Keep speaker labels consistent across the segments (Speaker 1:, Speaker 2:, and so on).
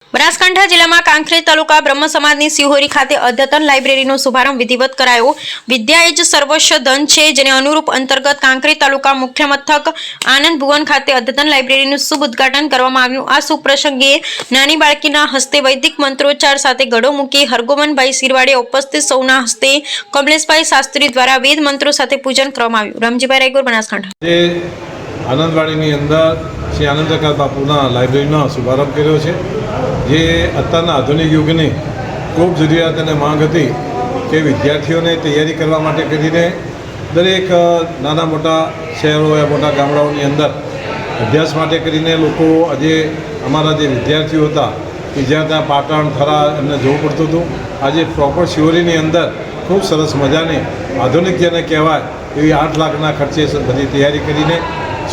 Speaker 1: બનાસકાંઠા જિલ્લામાં કાંકરેજ તાલુકા બ્રહ્મ સમાજની સિહોરી ખાતે અદ્યતન લાઇબ્રેરીનો શુભારંભ વિધિવત કરાયો। વિદ્યા એ જ સર્વસ્વ ધન છે, જેને અનુરૂપ અંતર્ગત કાંકરેજ તાલુકા મુખ્ય મથક આનંદ ભુવન ખાતે અદ્યતન લાઇબ્રેરીનું શુભ ઉદ્ઘાટન કરવામાં આવ્યું। આ શુભ પ્રસંગે નાની બાળકીના હસ્તે વૈદિક મંત્રોચ્ચાર સાથે ગળો મૂકી હરગોમનભાઈ શિરવાડે ઉપસ્થિત સૌના હસ્તે કમલેશભાઈ શાસ્ત્રી દ્વારા વેદ મંત્રો સાથે પૂજન કરવામાં આવ્યું। રામજીભાઈ રાયગોર, બનાસકાંઠા।
Speaker 2: આનંદવાડીની અંદર શ્રી આનંદકાળ બાપુના લાઇબ્રેરીનો શુભારંભ કર્યો છે, જે અત્યારના આધુનિક યુગની ખૂબ જરૂરિયાત અને માંગ હતી કે વિદ્યાર્થીઓને તૈયારી કરવા માટે કરીને દરેક નાના મોટા શહેરો યા મોટા ગામડાઓની અંદર અભ્યાસ માટે કરીને લોકો આજે અમારા જે વિદ્યાર્થીઓ હતા કે જ્યાં ત્યાં પાટણ થરા એમને જવું પડતું હતું, આજે પ્રોપર શિહોરીની અંદર ખૂબ સરસ મજાની આધુનિક જેને કહેવાય એવી 8 લાખના ખર્ચે બધી તૈયારી કરીને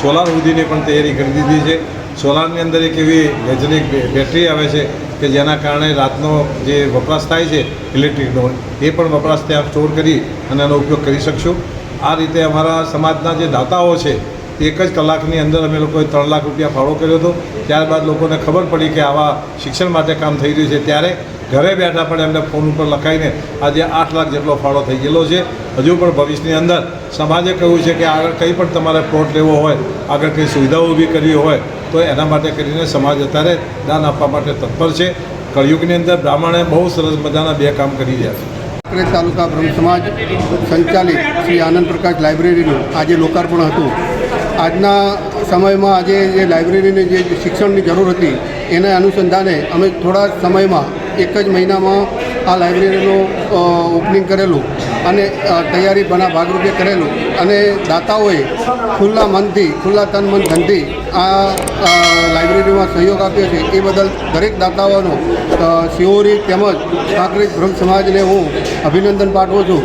Speaker 2: સોલાર સુધીની પણ તૈયારી કરી દીધી છે। સોલારની અંદર એક એવી વૈજ્ઞાનિક બેટરી આવે છે કે જેના કારણે રાતનો જે વપરાશ થાય છે ઇલેક્ટ્રિકનો, એ પણ વપરાશ ત્યાં સ્ટોર કરી અને એનો ઉપયોગ કરી શકશું। આ રીતે અમારા સમાજના જે દાતાઓ છે એક જ કલાકની અંદર અમે લોકોએ 3 લાખ રૂપિયા ફાળો કર્યો હતો। ત્યારબાદ લોકોને ખબર પડી કે આવા શિક્ષણ માટે કામ થઈ રહ્યું છે, ત્યારે ઘરે બેઠા પણ એમને ફોન ઉપર લખાઈને આજે 8 લાખ જેટલો ફાળો થઈ ગયેલો છે। હજુ પણ ભવિષ્યની અંદર સમાજે કહ્યું છે કે આગળ કંઈ પણ તમારે પ્લોટ લેવો હોય, આગળ કંઈ સુવિધાઓ ઊભી કરવી હોય તો એના માટે કરીને સમાજ અત્યારે દાન આપવા માટે તત્પર છે। કળયુગની અંદર બ્રાહ્મણે બહુ સરસ મજાના 2 કામ કરી રહ્યા છે।
Speaker 3: કાંકરેજ તાલુકા બ્રહ્મ સમાજ સંચાલિત શ્રી આનંદ પ્રકાશ લાઇબ્રેરીનું આજે લોકાર્પણ હતું। આજના સમયમાં આજે જે લાઇબ્રેરીની જે શિક્ષણની જરૂર હતી એના અનુસંધાને અમે થોડા સમયમાં 1 જ મહિનામાં આ લાઇબ્રેરીનું ઓપનિંગ કરેલું અને તૈયારી બના ભાગરૂપે કરેલું, અને દાતાઓએ ખુલ્લા મનથી, ખુલ્લા તન મન ધનથી આ લાઇબ્રેરીમાં સહયોગ આપ્યો છે। એ બદલ દરેક દાતાઓનો સિહોરી તેમજ કાંકરેજ બ્રહ્મ સમાજને હું અભિનંદન પાઠવું છું।